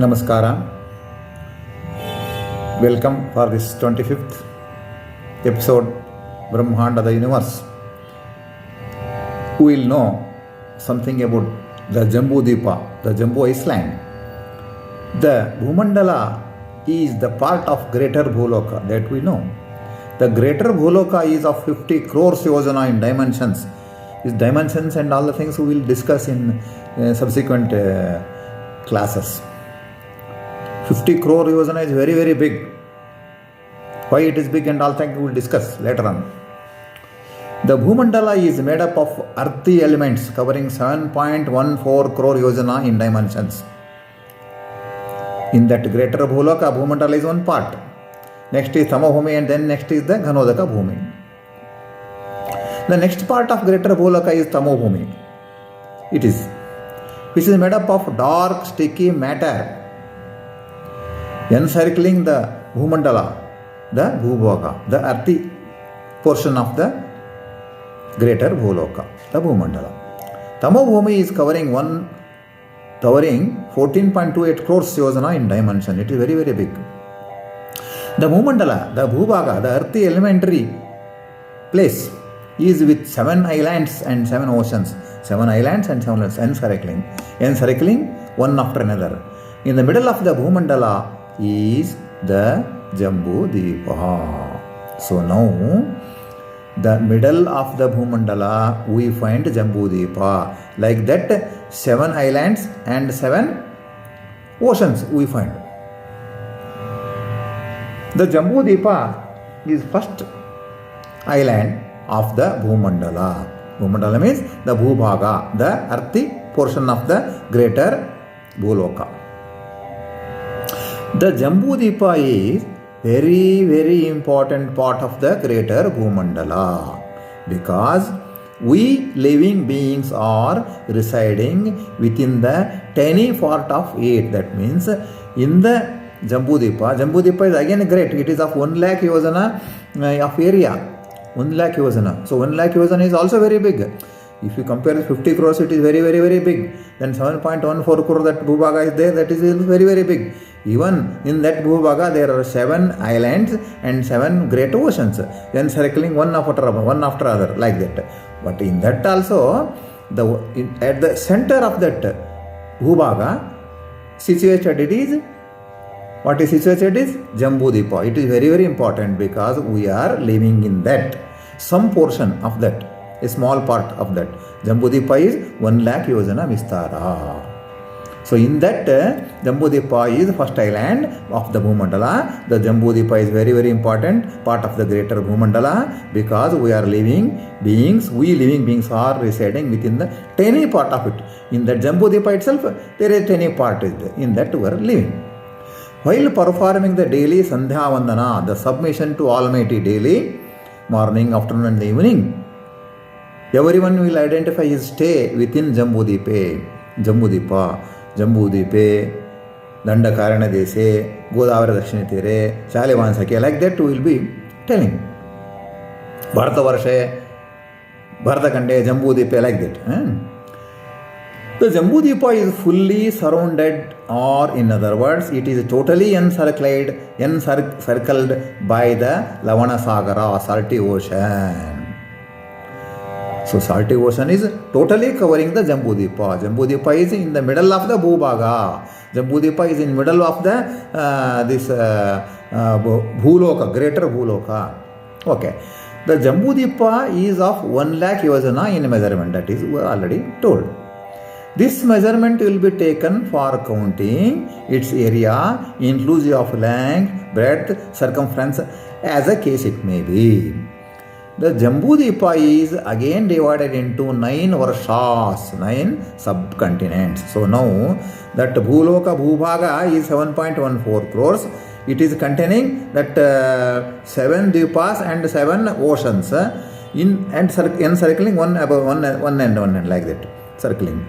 Namaskara. Welcome for this 25th episode BRAHMANDA the UNIVERSE. We will know something about the Jambu Dweepa, the Jambu Island. The Bhumandala is the part of greater Bhuloka that we know. The greater Bhuloka is of 50 crores yojana in dimensions. These dimensions and all the things we will discuss in subsequent classes. 50 crore yojana is very, very big. Why it is big and all things we will discuss later on. The Bhumandala is made up of earthy elements covering 7.14 crore yojana in dimensions. In that greater Bhuloka, Bhumandala is one part. Next is Tamo bhumi and then next is the Ghanodaka bhumi. The next part of greater Bhuloka is Tamo bhumi. It is, which is made up of dark sticky matter encircling the Bhumandala, the Bhubhoga, the earthy portion of the greater Bhuloka, the Bhumandala. Tamo bhumi is covering 14.28 crores yojana in dimension. It is very, very big. The Bhumandala, the Bhubhaga, the earthy elementary place is with 7 islands and 7 oceans. 7 islands and 7 oceans encircling one after another. In the middle of the Bhumandala is the Jambu Dweepa. So now, the middle of the Bhumandala we find Jambu Dweepa. Like that, 7 islands and 7 oceans we find. The Jambu Dweepa is first island of the Bhumandala. Bhumandala means the Bhubhaga, the earthy portion of the greater Bhuloka. The Jambu Dweepa is very, very important part of the greater Bhumandala because we living beings are residing within the tiny part of it. That means in the Jambu Dweepa. Jambu Dweepa is again great. It is of 1 lakh yojana of area. 1 lakh yojana. So 1 lakh yojana is also very big. If you compare 50 crores, it is very, very, very big. Then 7.14 crore that Bhubhaga is there, that is very, very big. Even in that Bhubhaga, there are 7 islands and 7 great oceans, then circling one after other, like that. But in that also, at the center of that Bhubhaga, situated it is, what is situated is Jambu Dweepa. It is very, very important because we are living in that, some portion of that. A small part of that. Jambu Dweepa is 1 lakh yojana vistara. So in that Jambu Dweepa is first island of the Bhumandala. The Jambu Dweepa is very, very important part of the greater Bhumandala because we are living beings are residing within the tiny part of it. In that Jambu Dweepa itself, there is a tiny part in that we are living. While performing the daily Sandhya Vandana, the submission to Almighty daily, morning, afternoon and evening, everyone will identify his stay within Jambu Dweepa, Danda Karana Dese, Godavara Dakshina Tere, Shalivansake, like that we will be telling. Bharata Varsha, Bharata Kande, Jambu Dweepa, like that. The Jambu Dweepa is fully surrounded, or in other words, it is totally encircled by the Lavana Sagara, salty ocean. So salty ocean is totally covering the Jambu Dweepa. Jambu Dweepa is in the middle of the Bhubhaga. Jambu Dweepa is in middle of the Bhuloka, greater Bhuloka. Okay. The Jambu Dweepa is of 1 lakh yojana in measurement. That is we already told. This measurement will be taken for counting its area, inclusive of length, breadth, circumference, as a case it may be. The Jambu Dweepa is again divided into 9 Varshas, 9 subcontinents. So now that Bhuloka Bhubhaga is 7.14 crores. It is containing that 7 Dweepas and 7 oceans encircling one above one end like that, circling.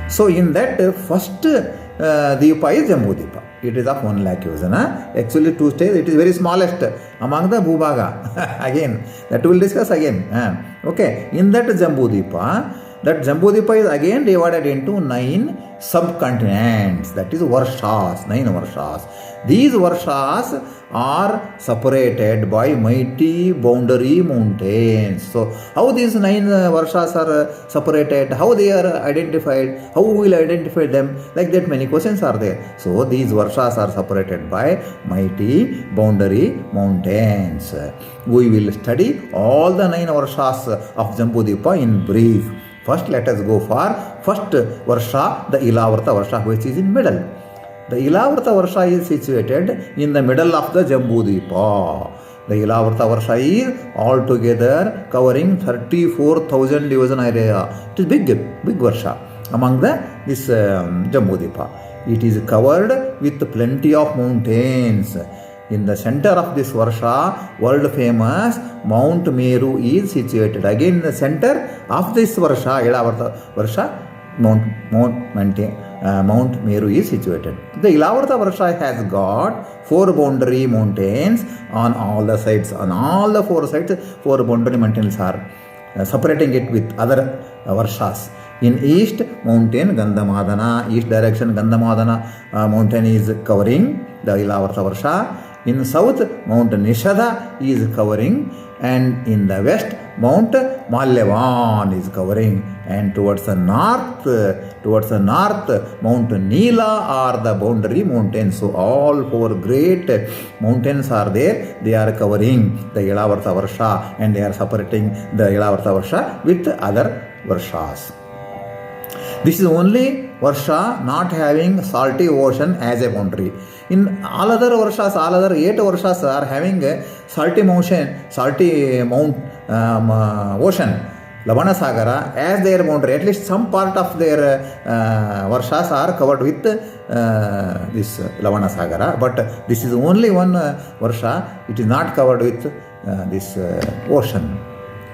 So in that first Dweepa is Jambu Dweepa. It is of 1 lakh yojana. Actually 2 stages, it is very smallest among the Bhubhaga. Again, that we will discuss again. Okay, in that Jambu Dweepa, that Jambu Dweepa is again divided into 9 subcontinents, that is Varshas, 9 Varshas. These Varshas are separated by mighty boundary mountains. So how these 9 Varshas are separated, how they are identified, how we will identify them, like that many questions are there. So these Varshas are separated by mighty boundary mountains. We will study all the 9 Varshas of Jambu Dweepa in brief. First, let us go for first Varsha, the Ilavrata Varsha, which is in middle. The Ilavrata Varsha is situated in the middle of the Jambu Dweepa. The Ilavrata Varsha is altogether covering 34,000 division area. It is big Varsha among this Jambu Dweepa. It is covered with plenty of mountains. In the center of this Varsha, world famous Mount Meru is situated. Again, in the center of this Varsha, Ilavrata Varsha, Mount Meru is situated. The Ilavrata Varsha has got 4 boundary mountains on all the sides. On all the 4 sides, 4 boundary mountains are separating it with other Varshas. In east, mountain Gandhamadana, east direction Gandhamadana mountain is covering the Ilavrata Varsha. In south, Mount Nishada is covering, and in the west, Mount Malyavan is covering, and towards the north, Mount Nila are the boundary mountains. So all 4 great mountains are there. They are covering the Ilavrata Varsha, and they are separating the Ilavrata Varsha with other Varshas. This is only Varsha not having salty ocean as a boundary. In all other Varshas, all other 8 Varshas are having a salty mount ocean, Lavana Sagara, as their boundary. At least some part of their Varshas are covered with this Lavana Sagara, but this is only one Varsha. It is not covered with this ocean.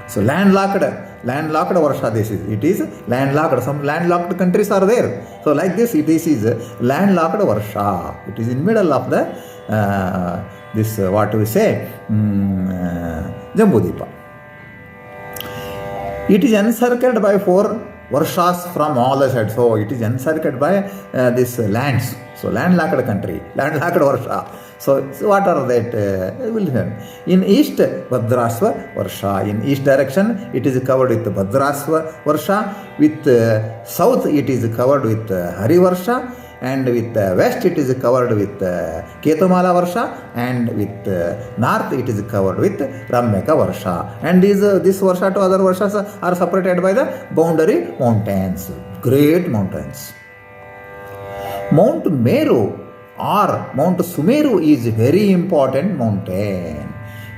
So landlocked Varsha this is. It is landlocked. Some landlocked countries are there. So like this, this is landlocked Varsha. It is in middle of the this what we say Jambu Dweepa. It is encircled by 4 Varshas from all the sides. So it is encircled by this lands. So landlocked country, landlocked Varsha. So what are that? Will hear. In east, Bhadrasva Varsha. In east direction, it is covered with Bhadrasva Varsha. With south, it is covered with Hari Varsha. And with west, it is covered with Ketumala Varsha. And with north, it is covered with Ramyaka Varsha. And this Varsha to other Varshas are separated by the boundary mountains. Great mountains. Mount Meru or Mount Sumeru is very important mountain.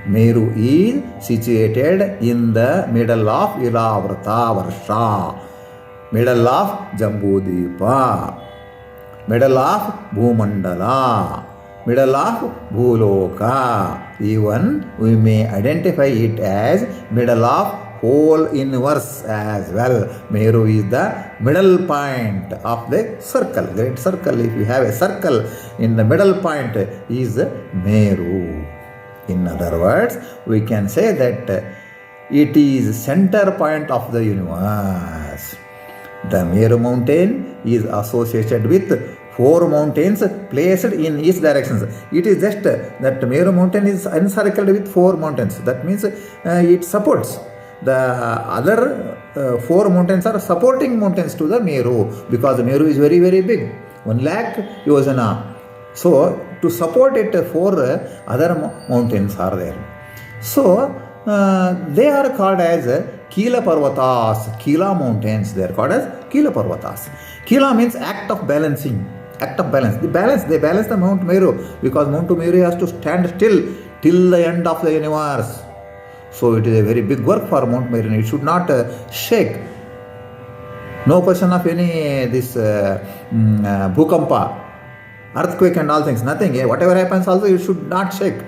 Meru is situated in the middle of Ilavrata Varsha, middle of Jambu Dweepa, middle of Bhumandala, middle of Bhuloka. Even we may identify it as middle of whole universe as well. Meru is the middle point of the circle, great circle. If you have a circle, in the middle point is Meru. In other words, we can say that it is center point of the universe. The Meru mountain is associated with 4 mountains placed in each directions. It is just that Meru mountain is encircled with 4 mountains. That means it supports. The other 4 mountains are supporting mountains to the Meru, because the Meru is very, very big. 1 lakh yojana. So to support it, 4 other mountains are there. So they are called as Kila Parvatas, Kila mountains. They are called as Kila Parvatas. Kila means act of balancing. Act of balance. They balance the Mount Meru, because Mount Meru has to stand still till the end of the universe. So it is a very big work for Mount Meru. It should not shake. No question of any this bhukampa, earthquake and all things. Nothing. Whatever happens also, it should not shake.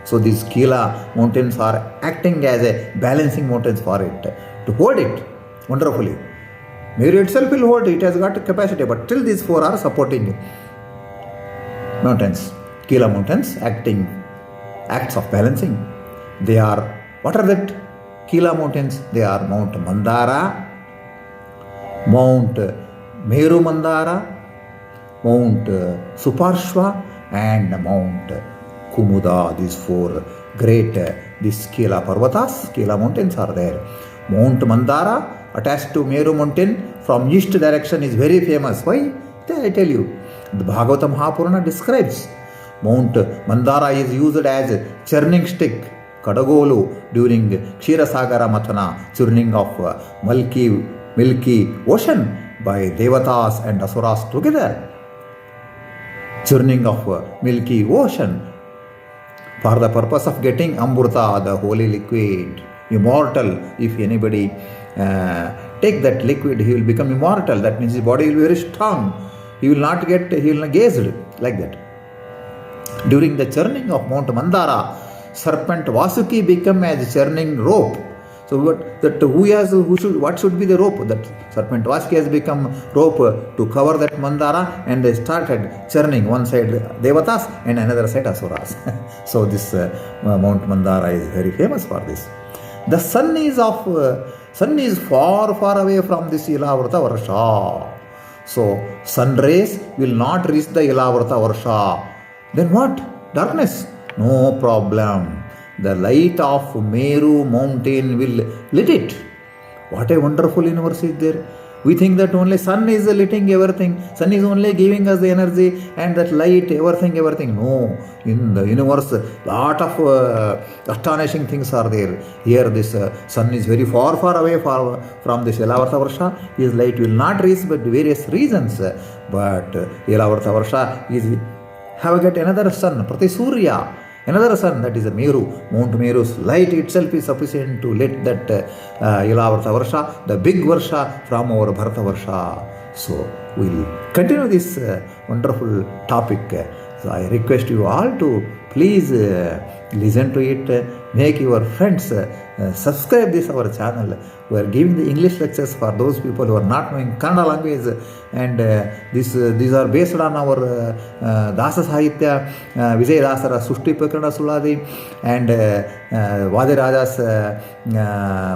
So these Kila mountains are acting as a balancing mountains for it, to hold it wonderfully. Meru itself will hold, it has got capacity, but till these 4 are supporting mountains. Kila mountains acting acts of balancing. They are, what are that Kila mountains? They are Mount Mandara, Mount Meru Mandara, Mount Suparshva, and Mount Kumuda. These four great these Kela Parvatas, Kela mountains are there. Mount Mandara attached to Meru mountain from east direction is very famous. Why? I tell you. The Bhagavata Mahapurana describes Mount Mandara is used as churning stick, Kadagolu, during Kshirasagara Mathana, churning of milky ocean by Devatas and Asuras together. Churning of milky ocean for the purpose of getting Amrita, the holy liquid, immortal. If anybody take that liquid, he will become immortal. That means his body will be very strong. He will not get gazed like that. During the churning of Mount Mandara, serpent Vasuki became as churning rope. So what should be the rope? That serpent Vasuki has become rope to cover that Mandara, and they started churning one side Devatas and another side Asuras. So this Mount Mandara is very famous for this. The sun is far away from this Ilavrata Varsha. So sun rays will not reach the Ilavrata Varsha. Then what? Darkness? No problem. The light of Meru mountain will lit it. What a wonderful universe is there. We think that only sun is lighting everything. Sun is only giving us the energy and that light, everything. No. In the universe, lot of astonishing things are there. Here this sun is very far away from this Ilavrata Varsha. His light will not reach but various reasons. But Ilavrata Varsha have got another sun, Pratisurya. Another sun, that is a Meru. Mount Meru's light itself is sufficient to let that Ilavrata Varsha, the big Varsha from our Bharata Varsha. So we'll continue this wonderful topic. So I request you all to please listen to it, make your friends subscribe this our channel. We are giving the English lectures for those people who are not knowing Kannada language, and these are based on our Dasa Sahitya, Vijay Dasara Sushti Prakarana Suladi, and Vadiraja's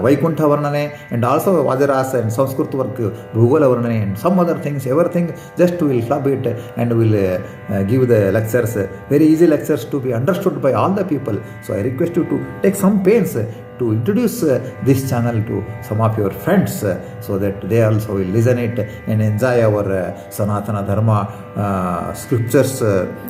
Vaikuntha Varnane, and also Vadirajas and Sanskrit work Bhugola Varnane, and some other things, everything. Just we will club it and we will give the lectures, very easy lectures to be understood by all the people. So I request you to take some pains to introduce this channel to some of your friends so that they also will listen it and enjoy our Sanatana Dharma scriptures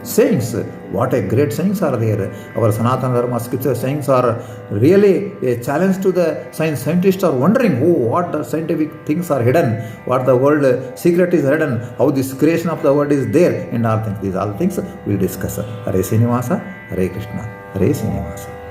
sayings. What a great sayings are there. Our Sanatana Dharma scripture sayings are really a challenge to the scientists are wondering what the scientific things are hidden, what the world secret is hidden, how this creation of the world is there, and all things. These all things we will discuss. Hare Srinivasa, Hare Krishna, Hare Srinivasa.